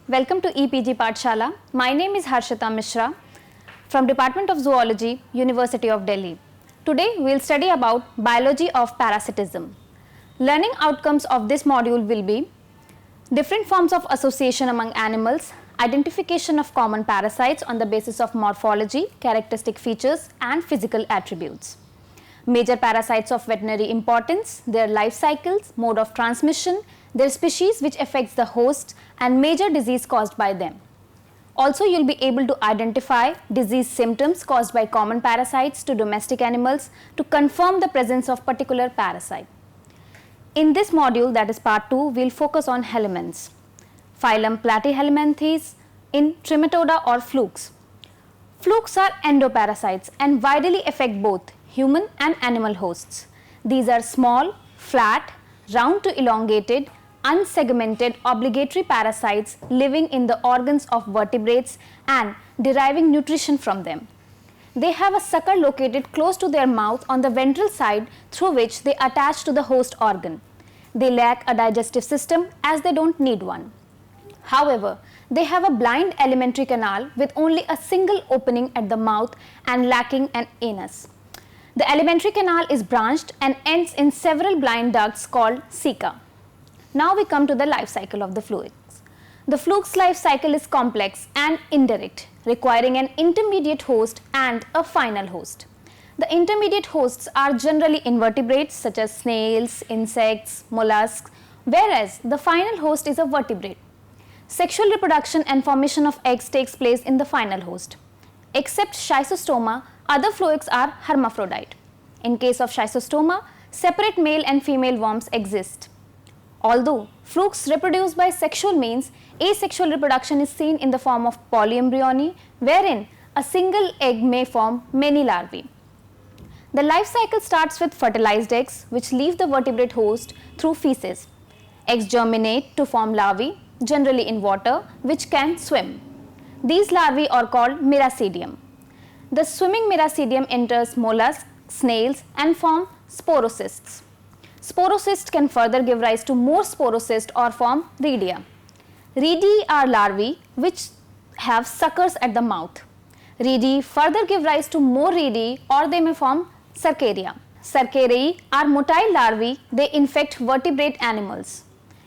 Welcome to EPG Pathshala. My name is Harshita Mishra from Department of Zoology, University of Delhi. Today we will study about biology of parasitism. Learning outcomes of this module will be different forms of association among animals, identification of common parasites on the basis of morphology, characteristic features and physical attributes. Major parasites of veterinary importance, their life cycles, mode of transmission, their species which affects the host and major disease caused by them. Also, you will be able to identify disease symptoms caused by common parasites to domestic animals to confirm the presence of particular parasite. In this module, that is part 2, we will focus on helminths. Phylum Platyhelminthes in Trematoda or flukes. Flukes are endoparasites and widely affect both human and animal hosts. These are small, flat, round to elongated, unsegmented obligatory parasites living in the organs of vertebrates and deriving nutrition from them. They have a sucker located close to their mouth on the ventral side through which they attach to the host organ. They lack a digestive system as they don't need one. However, they have a blind alimentary canal with only a single opening at the mouth and lacking an anus. The alimentary canal is branched and ends in several blind ducts called ceca. Now we come to the life cycle of the flukes. The fluke's life cycle is complex and indirect, requiring an intermediate host and a final host. The intermediate hosts are generally invertebrates such as snails, insects, mollusks, whereas the final host is a vertebrate. Sexual reproduction and formation of eggs takes place in the final host. Except Schistosoma, other flukes are hermaphrodite. In case of Schistosoma, separate male and female worms exist. Although flukes reproduce by sexual means, asexual reproduction is seen in the form of polyembryony, wherein a single egg may form many larvae. The life cycle starts with fertilized eggs which leave the vertebrate host through feces. Eggs germinate to form larvae, generally in water, which can swim. These larvae are called miracidium. The swimming miracidium enters mollusks, snails and form sporocysts. Sporocysts can further give rise to more sporocysts or form rhedia. Rhediae are larvae which have suckers at the mouth. Rhediae further give rise to more rhediae or they may form Cercaria. Cercariae are motile larvae, they infect vertebrate animals.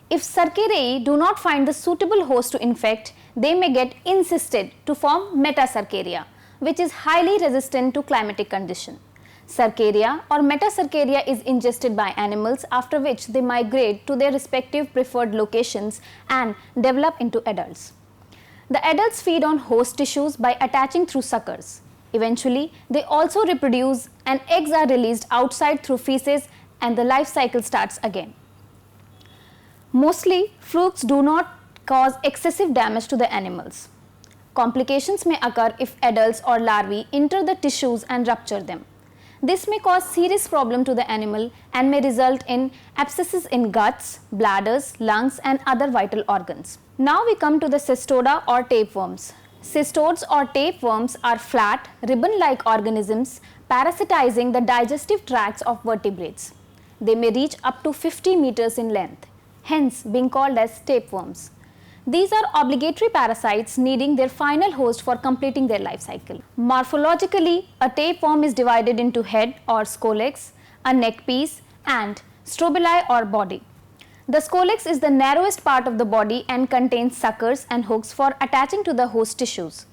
If Cercariae do not find the suitable host to infect, they may get encysted to form Metacercaria, which is highly resistant to climatic condition. Cercaria or Metacercaria is ingested by animals, after which they migrate to their respective preferred locations and develop into adults. The adults feed on host tissues by attaching through suckers. Eventually, they also reproduce and eggs are released outside through feces and the life cycle starts again. Mostly, flukes do not cause excessive damage to the animals. Complications may occur if adults or larvae enter the tissues and rupture them. This may cause serious problem to the animal and may result in abscesses in guts, bladders, lungs and other vital organs. Now we come to the cestoda or tapeworms. Cestodes or tapeworms are flat, ribbon-like organisms parasitizing the digestive tracts of vertebrates. They may reach up to 50 meters in length, hence being called as tapeworms. These are obligatory parasites needing their final host for completing their life cycle. Morphologically, a tapeworm is divided into head or scolex, a neck piece and strobili or body. The scolex is the narrowest part of the body and contains suckers and hooks for attaching to the host tissues.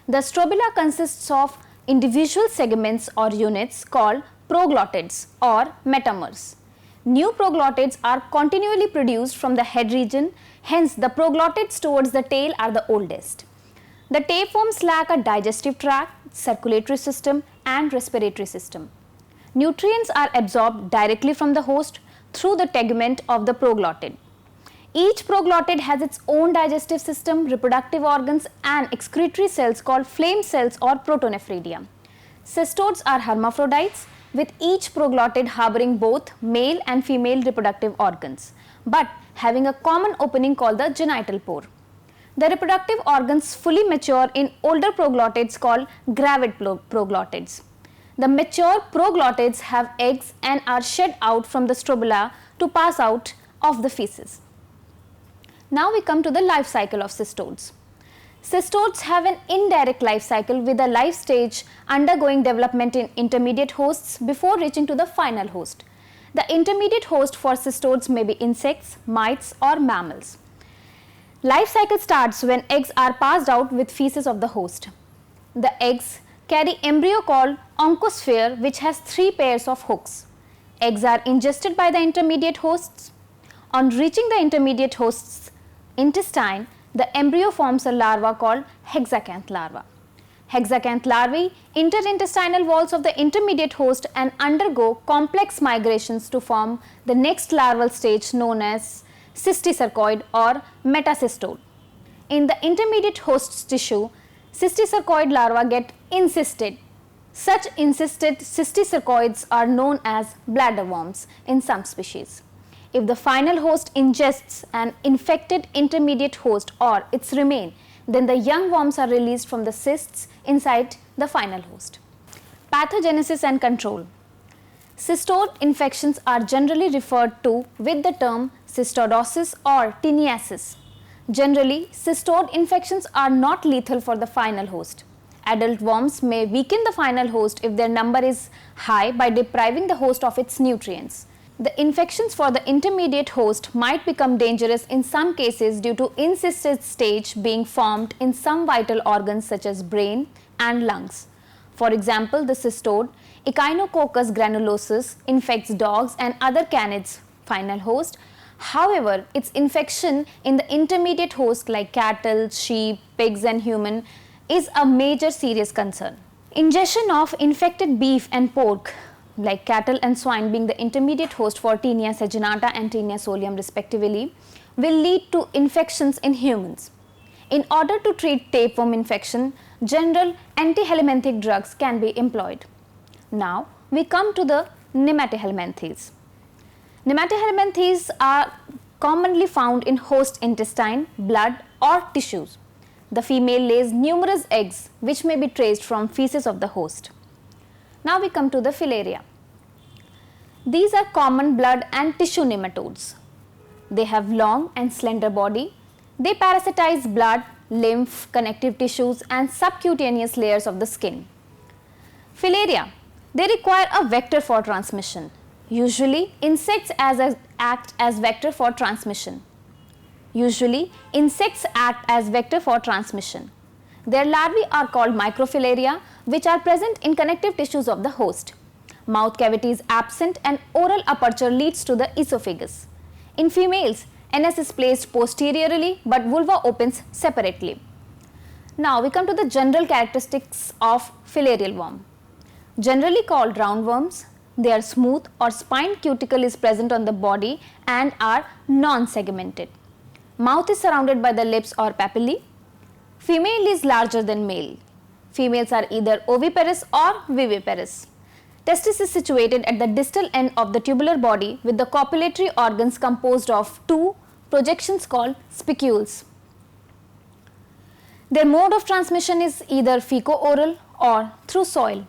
The strobila consists of individual segments or units called proglottids or metamers. New proglottids are continually produced from the head region, hence the proglottids towards the tail are the oldest. The tapeworms lack a digestive tract, circulatory system and respiratory system. Nutrients are absorbed directly from the host through the tegument of the proglottid. Each proglottid has its own digestive system, reproductive organs and excretory cells called flame cells or protonephridia. Cestodes are hermaphrodites with each proglottid harboring both male and female reproductive organs, but having a common opening called the genital pore. The reproductive organs fully mature in older proglottids called gravid proglottids. The mature proglottids have eggs and are shed out from the strobila to pass out of the feces. Now we come to the life cycle of cystodes. Cystodes have an indirect life cycle with a life stage undergoing development in intermediate hosts before reaching to the final host. The intermediate host for cystodes may be insects, mites or mammals. Life cycle starts when eggs are passed out with feces of the host. The eggs carry embryo called oncosphere which has 3 pairs of hooks. Eggs are ingested by the intermediate hosts. On reaching the intermediate host's intestine, the embryo forms a larva called hexacanth larva. Hexacanth larvae enter intestinal walls of the intermediate host and undergo complex migrations to form the next larval stage known as cysticercoid or metacystode. In the intermediate host's tissue, cysticercoid larvae get encysted. Such encysted cysticercoids are known as bladder worms in some species. If the final host ingests an infected intermediate host or its remain, then the young worms are released from the cysts inside the final host. Pathogenesis and control. Cystode infections are generally referred to with the term cystidosis or tiniasis. Generally, cystode infections are not lethal for the final host. Adult worms may weaken the final host if their number is high by depriving the host of its nutrients. The infections for the intermediate host might become dangerous in some cases due to encysted stage being formed in some vital organs such as brain and lungs. For example, the cystode Echinococcus granulosus infects dogs and other canids final host. However, its infection in the intermediate host like cattle, sheep, pigs and human is a major serious concern. Ingestion of infected beef and pork like cattle and swine being the intermediate host for Taenia saginata and Taenia solium respectively will lead to infections in humans. In order to treat tapeworm infection, general antihelminthic drugs can be employed. Now we come to the nematohelminthes. Nematohelminthes are commonly found in host intestine, blood or tissues. The female lays numerous eggs which may be traced from feces of the host. Now we come to the filaria. These are common blood and tissue nematodes. They have long and slender body. They parasitize blood, lymph, connective tissues and subcutaneous layers of the skin. Filaria, they require a vector for transmission. Usually, insects act as vector for transmission. Their larvae are called microfilaria, which are present in connective tissues of the host. Mouth cavity is absent and oral aperture leads to the esophagus. In females, anus is placed posteriorly but vulva opens separately. Now we come to the general characteristics of filarial worm. Generally called roundworms, they are smooth or spined cuticle is present on the body and are non-segmented. Mouth is surrounded by the lips or papillae. Female is larger than male. Females are either oviparous or viviparous. Testis is situated at the distal end of the tubular body with the copulatory organs composed of 2 projections called spicules. Their mode of transmission is either feco-oral or through soil.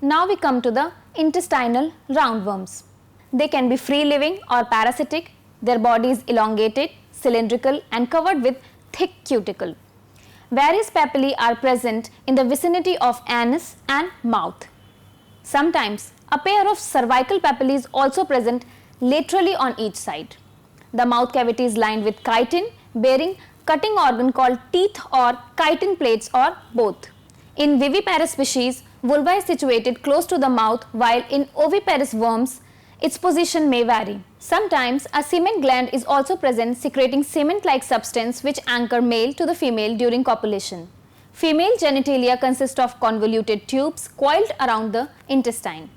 Now we come to the intestinal roundworms. They can be free-living or parasitic. Their body is elongated, cylindrical and covered with thick cuticle. Various papillae are present in the vicinity of anus and mouth. Sometimes a pair of cervical papillae is also present laterally on each side. The mouth cavity is lined with chitin bearing cutting organ called teeth or chitin plates or both. In viviparous species, vulva is situated close to the mouth while in oviparous worms, its position may vary. Sometimes a semen gland is also present secreting cement-like substance which anchor male to the female during copulation. Female genitalia consist of convoluted tubes coiled around the intestine.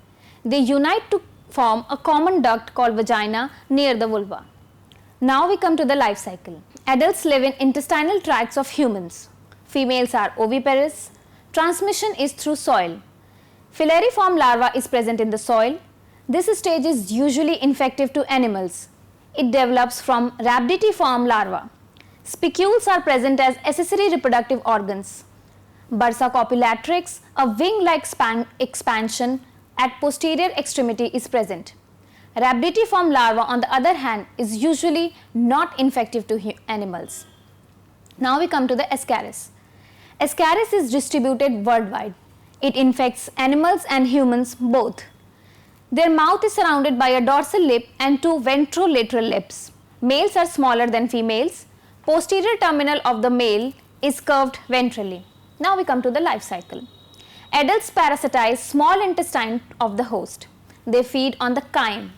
They unite to form a common duct called vagina near the vulva. Now we come to the life cycle. Adults live in intestinal tracts of humans. Females are oviparous. Transmission is through soil. Filariform larva is present in the soil. This stage is usually infective to animals. It develops from rhabditiform larva. Spicules are present as accessory reproductive organs. Bursa copulatrix, a wing-like expansion at posterior extremity is present. Rhabditiform larva, on the other hand, is usually not infective to animals. Now we come to the Ascaris. Ascaris is distributed worldwide. It infects animals and humans both. Their mouth is surrounded by a dorsal lip and two ventrolateral lips. Males are smaller than females. Posterior terminal of the male is curved ventrally. Now we come to the life cycle. Adults parasitize small intestine of the host. They feed on the chyme.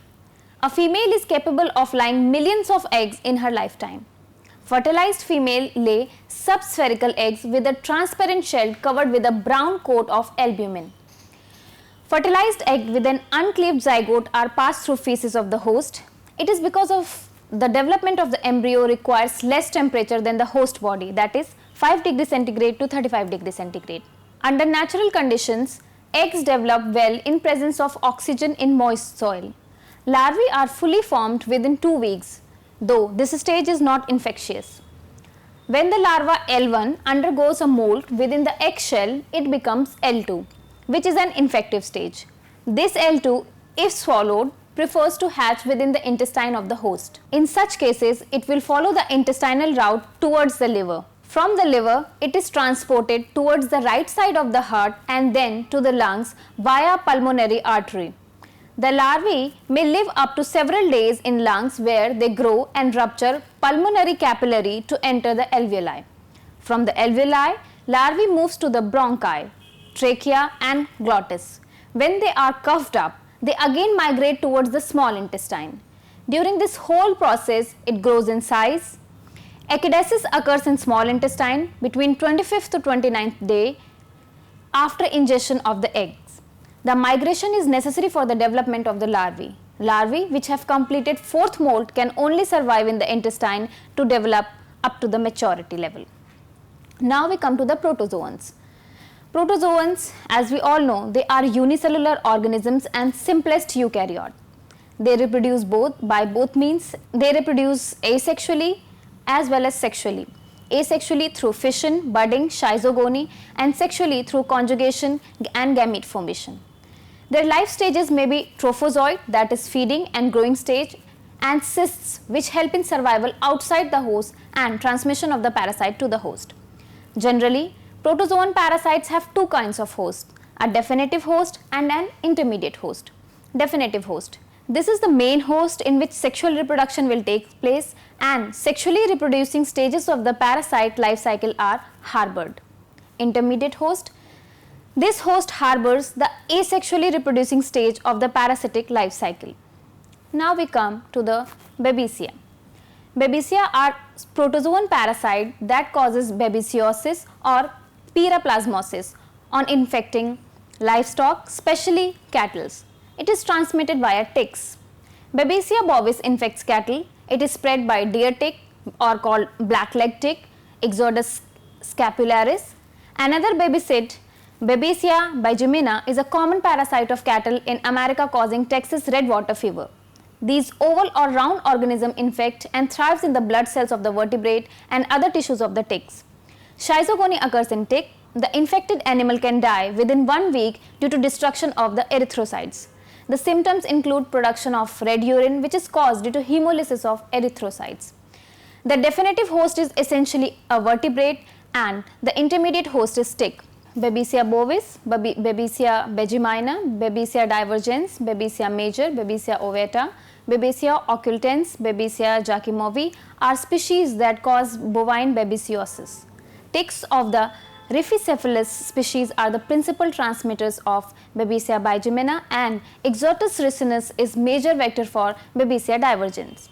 A female is capable of laying millions of eggs in her lifetime. Fertilized female lay subspherical eggs with a transparent shell covered with a brown coat of albumin. Fertilized egg with an uncleaved zygote are passed through feces of the host. It is because of the development of the embryo requires less temperature than the host body, that is 5 degrees centigrade to 35 degrees centigrade. Under natural conditions, eggs develop well in presence of oxygen in moist soil. Larvae are fully formed within 2 weeks, though this stage is not infectious. When the larva L1 undergoes a molt within the egg shell, it becomes L2, which is an infective stage. This L2, if swallowed, prefers to hatch within the intestine of the host. In such cases, it will follow the intestinal route towards the liver. From the liver, it is transported towards the right side of the heart and then to the lungs via pulmonary artery. The larvae may live up to several days in lungs where they grow and rupture pulmonary capillary to enter the alveoli. From the alveoli, larvae moves to the bronchi, trachea and glottis. When they are cuffed up, they again migrate towards the small intestine. During this whole process, it grows in size. Echidasis occurs in small intestine between 25th to 29th day after ingestion of the eggs. The migration is necessary for the development of the larvae. Larvae which have completed 4th molt can only survive in the intestine to develop up to the maturity level. Now we come to the protozoans. Protozoans, as we all know, they are unicellular organisms and simplest eukaryote. They reproduce by both means. They reproduce asexually as well as sexually. Asexually through fission, budding, schizogony, and sexually through conjugation and gamete formation. Their life stages may be trophozoid, that is feeding and growing stage, and cysts, which help in survival outside the host and transmission of the parasite to the host. Generally, protozoan parasites have two kinds of hosts, a definitive host and an intermediate host. Definitive host. This is the main host in which sexual reproduction will take place, and sexually reproducing stages of the parasite life cycle are harbored. Intermediate host. This host harbors the asexually reproducing stage of the parasitic life cycle. Now we come to the Babesia. Babesia are protozoan parasite that causes babesiosis or pyroplasmosis on infecting livestock, especially cattle. It is transmitted via ticks. Babesia bovis infects cattle. It is spread by deer tick or called blackleg tick, Exodus scapularis. Another babesit, Babesia bigemina, is a common parasite of cattle in America causing Texas redwater fever. These oval or round organisms infect and thrives in the blood cells of the vertebrate and other tissues of the ticks. Schizogony occurs in tick. The infected animal can die within 1 week due to destruction of the erythrocytes. The symptoms include production of red urine, which is caused due to hemolysis of erythrocytes. The definitive host is essentially a vertebrate and the intermediate host is tick. Babesia bovis, Babesia bigemina, Babesia divergens, Babesia major, Babesia ovata, Babesia occultans, Babesia jacquemovi are species that cause bovine babesiosis. Ticks of the Rhipicephalus species are the principal transmitters of Babesia bigemina, and Exodus ricinus is major vector for Babesia divergens.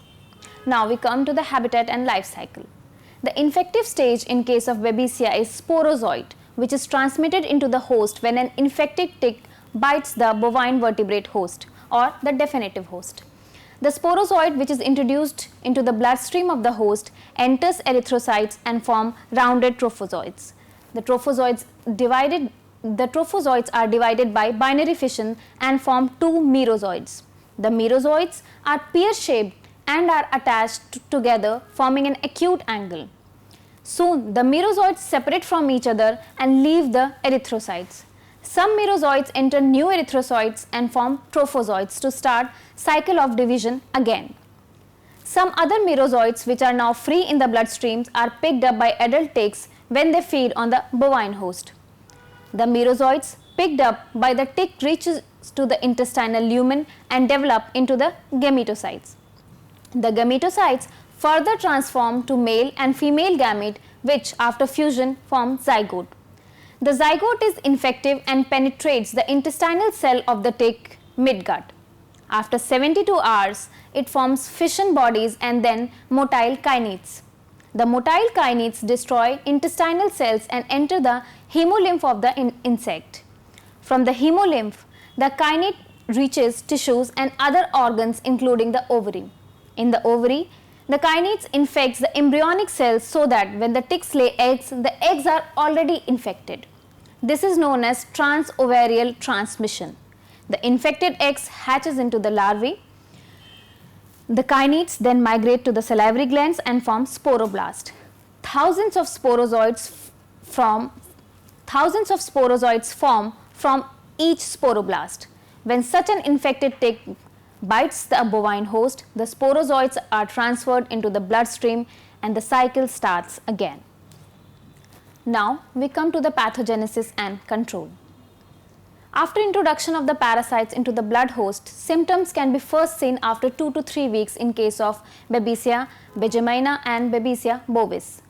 Now we come to the habitat and life cycle. The infective stage in case of Babesia is sporozoid, which is transmitted into the host when an infected tick bites the bovine vertebrate host or the definitive host. The sporozoid, which is introduced into the bloodstream of the host, enters erythrocytes and form rounded trophozoids. The trophozoids are divided by binary fission and form two merozoids. The merozoids are pear-shaped and are attached together, forming an acute angle. Soon, the merozoids separate from each other and leave the erythrocytes. Some merozoites enter new erythrocytes and form trophozoites to start cycle of division again. Some other merozoites which are now free in the bloodstreams are picked up by adult ticks when they feed on the bovine host. The merozoites picked up by the tick reaches to the intestinal lumen and develop into the gametocytes. The gametocytes further transform to male and female gamete which after fusion form zygote. The zygote is infective and penetrates the intestinal cell of the tick midgut. After 72 hours, it forms fission bodies and then motile kinetes. The motile kinetes destroy intestinal cells and enter the hemolymph of the insect. From the hemolymph, the kinete reaches tissues and other organs including the ovary. In the ovary, the kinetes infects the embryonic cells so that when the ticks lay eggs, the eggs are already infected. This is known as transovarial transmission. The infected eggs hatches into the larvae. The kinetes then migrate to the salivary glands and form sporoblast. Thousands of sporozoites form from each sporoblast. When such an infected tick bites the bovine host, the sporozoites are transferred into the bloodstream and the cycle starts again. Now we come to the pathogenesis and control. After introduction of the parasites into the blood host, symptoms can be first seen after 2 to 3 weeks in case of Babesia bigemina and Babesia bovis.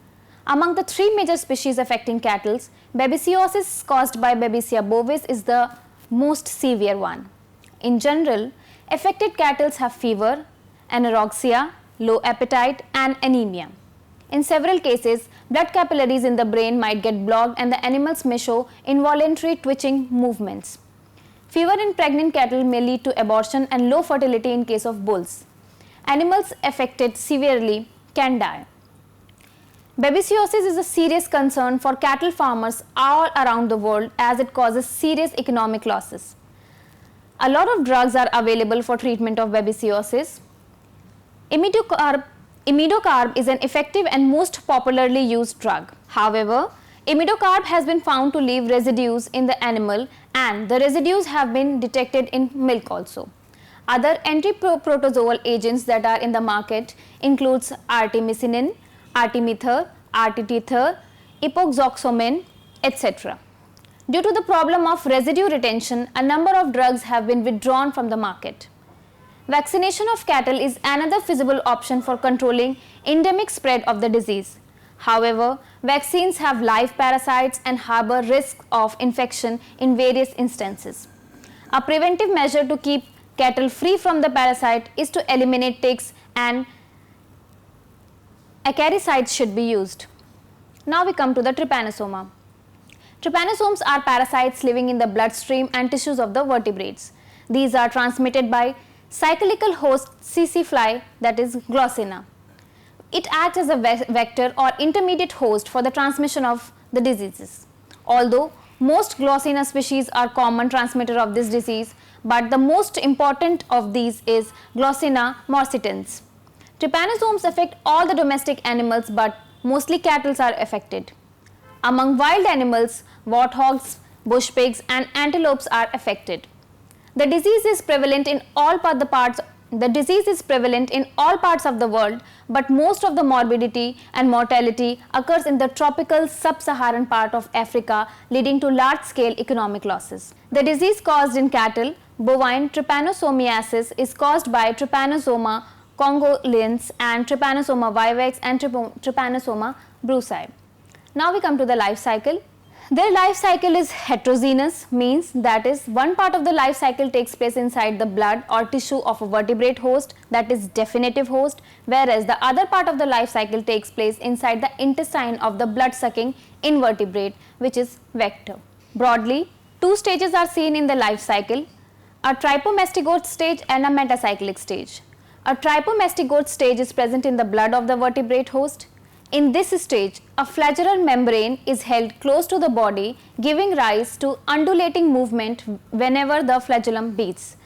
Among the 3 major species affecting cattle, babesiosis caused by Babesia bovis is the most severe one. In general, affected cattle have fever, anorexia, low appetite and anemia. In several cases, blood capillaries in the brain might get blocked and the animals may show involuntary twitching movements. Fever in pregnant cattle may lead to abortion and low fertility in case of bulls. Animals affected severely can die. Babesiosis is a serious concern for cattle farmers all around the world as it causes serious economic losses. A lot of drugs are available for treatment of babesiosis. Imidocarb is an effective and most popularly used drug. However, imidocarb has been found to leave residues in the animal and the residues have been detected in milk also. Other antiprotozoal agents that are in the market includes artemisinin, artemether, artetether, ipoxoxomin, etc. Due to the problem of residue retention, a number of drugs have been withdrawn from the market. Vaccination of cattle is another feasible option for controlling endemic spread of the disease. However, vaccines have live parasites and harbor risk of infection in various instances. A preventive measure to keep cattle free from the parasite is to eliminate ticks and acaricides should be used. Now we come to the trypanosoma. Trypanosomes are parasites living in the bloodstream and tissues of the vertebrates. These are transmitted by cyclical host tsetse fly, that is Glossina. It acts as a vector or intermediate host for the transmission of the diseases. Although most Glossina species are common transmitter of this disease, but the most important of these is Glossina morsitans. Trypanosomes affect all the domestic animals, but mostly cattle are affected. Among wild animals, warthogs, bush pigs and antelopes are affected. The disease is prevalent in all parts of the world, but most of the morbidity and mortality occurs in the tropical sub-Saharan part of Africa, leading to large-scale economic losses. The disease caused in cattle, bovine trypanosomiasis, is caused by Trypanosoma congolens and Trypanosoma vivax and Trypanosoma brucei. Now we come to the life cycle. Their life cycle is heterogeneous, means that is one part of the life cycle takes place inside the blood or tissue of a vertebrate host, that is definitive host, whereas the other part of the life cycle takes place inside the intestine of the blood-sucking invertebrate, which is vector. Broadly, 2 stages are seen in the life cycle, a trypomastigote stage and a metacyclic stage. A trypomastigote stage is present in the blood of the vertebrate host. In this stage, a flagellar membrane is held close to the body, giving rise to undulating movement whenever the flagellum beats.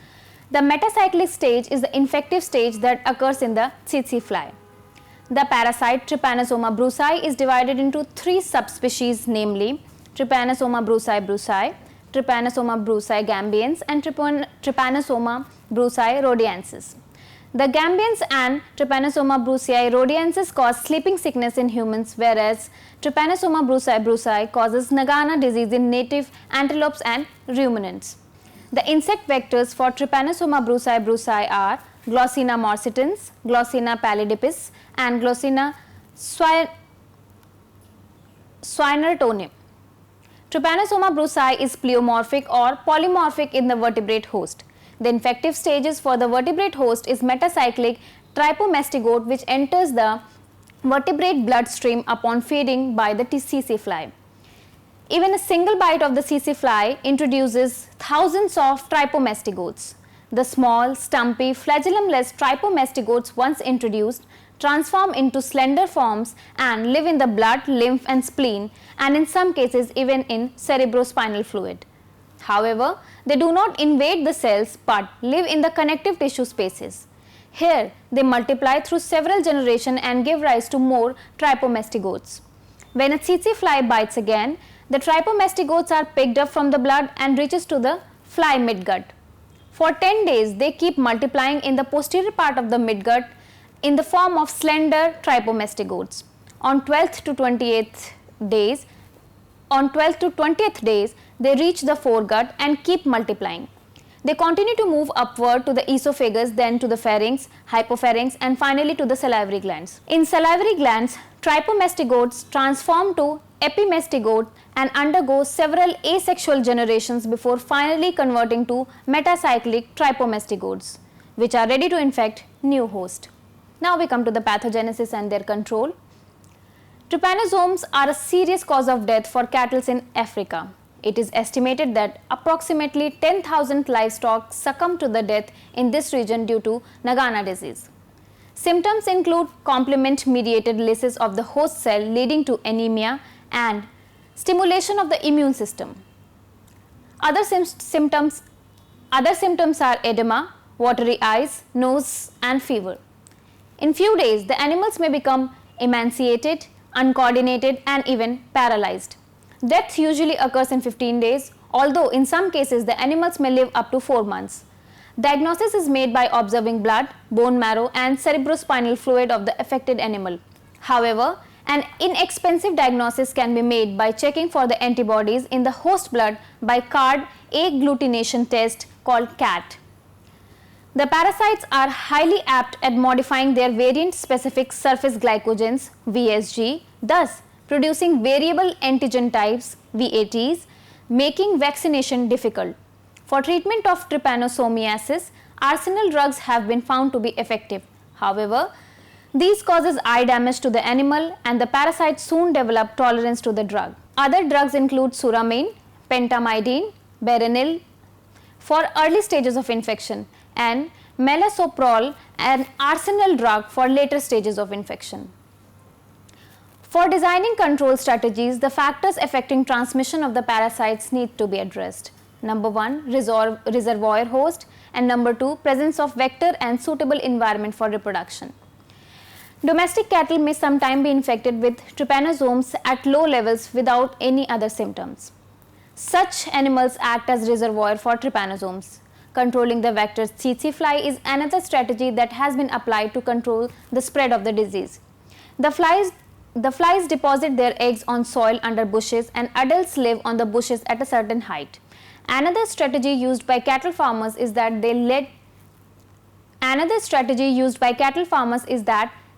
The metacyclic stage is the infective stage that occurs in the tsetse fly. The parasite Trypanosoma brucei is divided into 3 subspecies, namely Trypanosoma brucei brucei, Trypanosoma brucei gambians and Trypanosoma brucei rhodiensis. The gambians and Trypanosoma brucei rhodiensis cause sleeping sickness in humans, whereas Trypanosoma brucei causes Nagana disease in native antelopes and ruminants. The insect vectors for Trypanosoma brucei are Glossina morsitans, Glossina pallidipes, and Glossina swinertoni. Trypanosoma brucei is pleomorphic or polymorphic in the vertebrate host. The infective stages for the vertebrate host is metacyclic trypomastigote, which enters the vertebrate bloodstream upon feeding by the tsetse fly. Even a single bite of the tsetse fly introduces thousands of trypomastigotes. The small, stumpy, flagellum-less trypomastigotes, once introduced, transform into slender forms and live in the blood, lymph and spleen, and in some cases even in cerebrospinal fluid. However, they do not invade the cells but live in the connective tissue spaces. Here, they multiply through several generations and give rise to more trypomastigotes. When a tsetse fly bites again, the trypomastigotes are picked up from the blood and reaches to the fly midgut. For 10 days, they keep multiplying in the posterior part of the midgut in the form of slender trypomastigotes. On 12th to 20th days, they reach the foregut and keep multiplying. They continue to move upward to the esophagus, then to the pharynx, hypopharynx, and finally to the salivary glands. In salivary glands, trypomastigotes transform to epimastigote and undergo several asexual generations before finally converting to metacyclic trypomastigotes, which are ready to infect new host. Now we come to the pathogenesis and their control. Trypanosomes are a serious cause of death for cattle in Africa. It is estimated that approximately 10,000 livestock succumb to the death in this region due to Nagana disease. Symptoms include complement-mediated lysis of the host cell leading to anemia and stimulation of the immune system. Other symptoms are edema, watery eyes, nose and fever. In few days, the animals may become emaciated, uncoordinated and even paralyzed. Death usually occurs in 15 days, although in some cases the animals may live up to 4 months. Diagnosis is made by observing blood, bone marrow and cerebrospinal fluid of the affected animal. However, an inexpensive diagnosis can be made by checking for the antibodies in the host blood by card agglutination test called CAT. The parasites are highly apt at modifying their variant-specific surface glycogens (VSG), thus producing variable antigen types (VATs), making vaccination difficult. For treatment of trypanosomiasis, arsenal drugs have been found to be effective. However, these causes eye damage to the animal and the parasites soon develop tolerance to the drug. Other drugs include suramine, pentamidine, berenil for early stages of infection and melarsoprol, an arsenal drug for later stages of infection. For designing control strategies, the factors affecting transmission of the parasites need to be addressed. Number 1, reservoir host, and number 2, presence of vector and suitable environment for reproduction. Domestic cattle may sometimes be infected with trypanosomes at low levels without any other symptoms. Such animals act as reservoir for trypanosomes. Controlling the vector tsetse fly is another strategy that has been applied to control the spread of the disease. The flies deposit their eggs on soil under bushes and adults live on the bushes at a certain height. Another strategy used by cattle farmers is that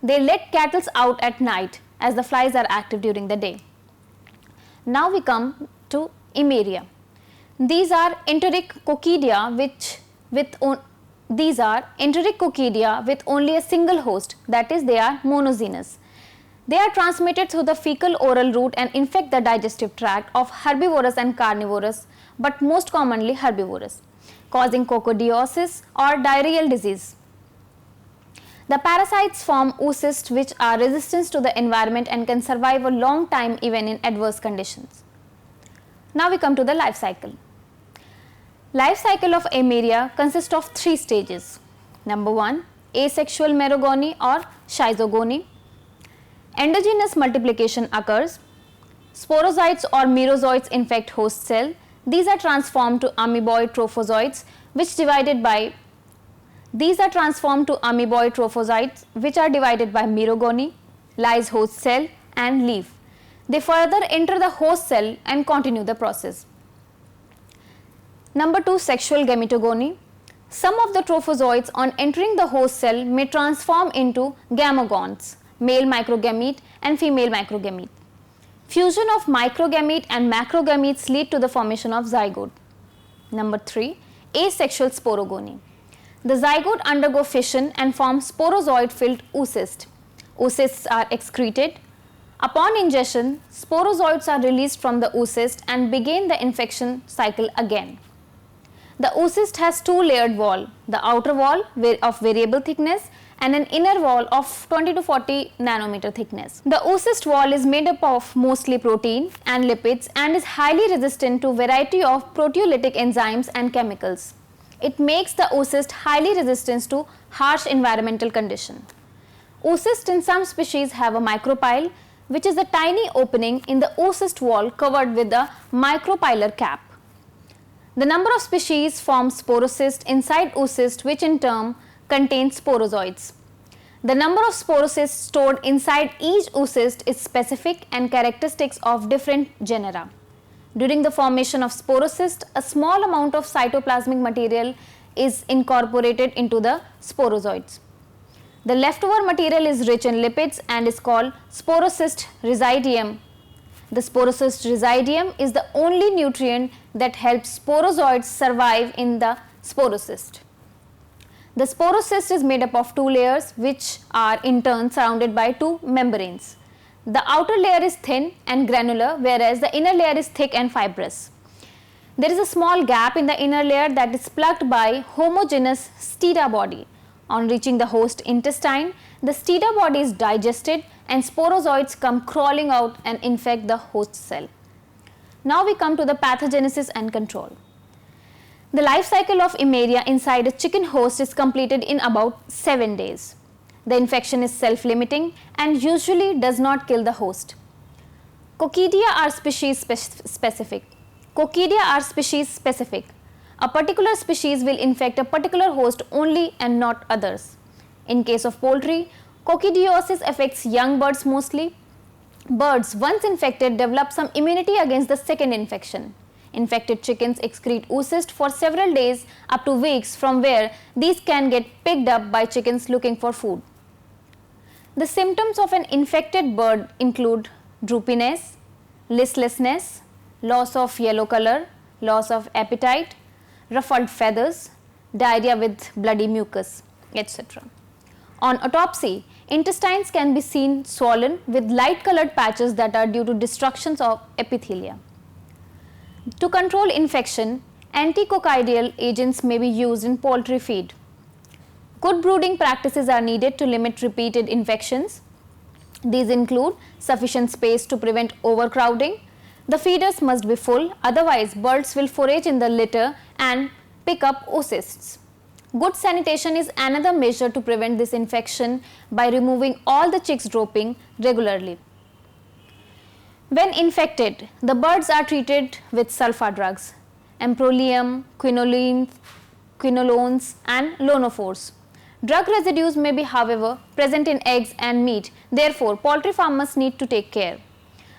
they let cattle out at night as the flies are active during the day. Now we come to Eimeria. These are enteric coccidia with only a single host, that is, they are monogenous. They are transmitted through the fecal oral route and infect the digestive tract of herbivorous and carnivorous, but most commonly herbivorous, causing coccidiosis or diarrheal disease. The parasites form oocysts which are resistant to the environment and can survive a long time even in adverse conditions. Now we come to the life cycle. Life cycle of Eimeria consists of 3 stages. Number 1, asexual merogony or schizogony. Endogenous multiplication occurs. Sporozoites or merozoites infect host cell. These are transformed to amoeboid trophozoites which are divided by merogony, lyse host cell and leaf. They further enter the host cell and continue the process. Number 2, sexual gametogony. Some of the trophozoites on entering the host cell may transform into gamegones, male microgamete and female microgamete. Fusion of microgamete and macrogametes lead to the formation of zygote. Number 3, asexual sporogony. The zygote undergo fission and form sporozoid-filled oocyst. Oocysts are excreted. Upon ingestion, sporozoids are released from the oocyst and begin the infection cycle again. The oocyst has two-layered wall, the outer wall of variable thickness and an inner wall of 20 to 40 nanometer thickness. The oocyst wall is made up of mostly protein and lipids and is highly resistant to variety of proteolytic enzymes and chemicals. It makes the oocyst highly resistant to harsh environmental condition. Oocysts in some species have a micropyle, which is a tiny opening in the oocyst wall covered with a micropylar cap. The number of species form sporocyst inside oocyst, which in turn contains sporozoites. The number of sporocysts stored inside each oocyst is specific and characteristics of different genera. During the formation of sporocyst, a small amount of cytoplasmic material is incorporated into the sporozoites. The leftover material is rich in lipids and is called sporocyst residuum. The sporocyst residuum is the only nutrient that helps sporozoites survive in the sporocyst. The sporocyst is made up of two layers which are in turn surrounded by two membranes. The outer layer is thin and granular, whereas the inner layer is thick and fibrous. There is a small gap in the inner layer that is plugged by homogeneous stida body. On reaching the host intestine, the stida body is digested and sporozoites come crawling out and infect the host cell. Now we come to the pathogenesis and control. The life cycle of Eimeria inside a chicken host is completed in about 7 days. The infection is self-limiting and usually does not kill the host. Coccidia are species specific. A particular species will infect a particular host only and not others. In case of poultry, coccidiosis affects young birds mostly. Birds once infected develop some immunity against the second infection. Infected chickens excrete oocyst for several days up to weeks, from where these can get picked up by chickens looking for food. The symptoms of an infected bird include droopiness, listlessness, loss of yellow color, loss of appetite, ruffled feathers, diarrhea with bloody mucus, etc. On autopsy, intestines can be seen swollen with light colored patches that are due to destructions of epithelia. To control infection, anticoccidial agents may be used in poultry feed. Good brooding practices are needed to limit repeated infections. These include sufficient space to prevent overcrowding. The feeders must be full, otherwise birds will forage in the litter and pick up oocysts. Good sanitation is another measure to prevent this infection by removing all the chicks dropping regularly. When infected, the birds are treated with sulfa drugs, amprolium, quinolones and lonophores. Drug residues may be, however, present in eggs and meat. Therefore, poultry farmers need to take care.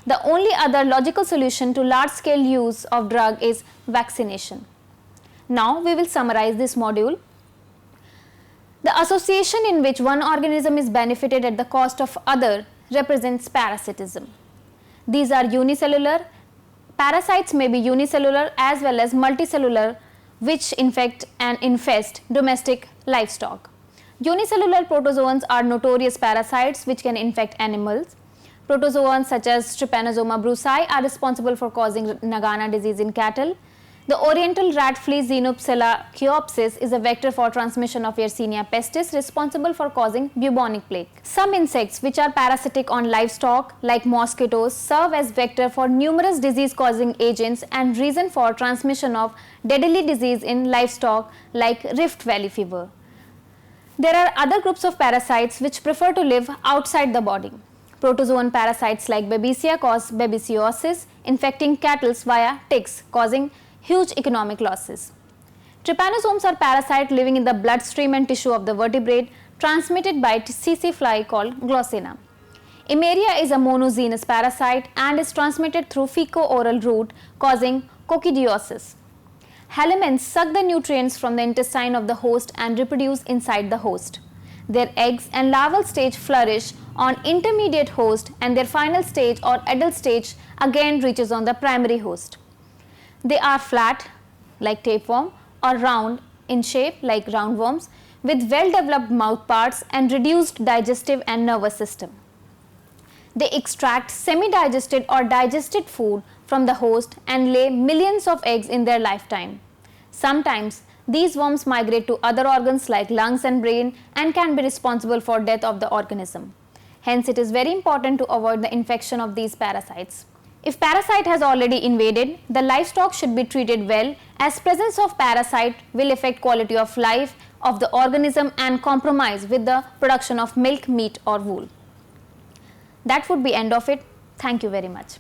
The only other logical solution to large-scale use of drug is vaccination. Now, we will summarize this module. The association in which one organism is benefited at the cost of other represents parasitism. These are unicellular. Parasites may be unicellular as well as multicellular, which infect and infest domestic livestock. Unicellular protozoans are notorious parasites which can infect animals. Protozoans such as Trypanosoma brucei are responsible for causing Nagana disease in cattle. The oriental rat flea Xenopsella chiopsis is a vector for transmission of Yersinia pestis, responsible for causing bubonic plague. Some insects which are parasitic on livestock like mosquitoes serve as vector for numerous disease causing agents and reason for transmission of deadly disease in livestock like Rift Valley fever. There are other groups of parasites which prefer to live outside the body. Protozoan parasites like Babesia cause babesiosis, infecting cattle via ticks, causing huge economic losses. Trypanosomes are parasites living in the bloodstream and tissue of the vertebrate, transmitted by tsetse fly called Glossina. Eimeria is a monogenous parasite and is transmitted through fecal-oral route, causing coccidiosis. Helminths suck the nutrients from the intestine of the host and reproduce inside the host. Their eggs and larval stage flourish on intermediate host, and their final stage or adult stage again reaches on the primary host. They are flat like tapeworm or round in shape like roundworms, with well-developed mouth parts and reduced digestive and nervous system. They extract semi-digested or digested food from the host and lay millions of eggs in their lifetime. Sometimes these worms migrate to other organs like lungs and brain and can be responsible for death of the organism. Hence, it is very important to avoid the infection of these parasites. If parasite has already invaded, the livestock should be treated well, as presence of parasite will affect quality of life of the organism and compromise with the production of milk, meat or wool. That would be end of it. Thank you very much.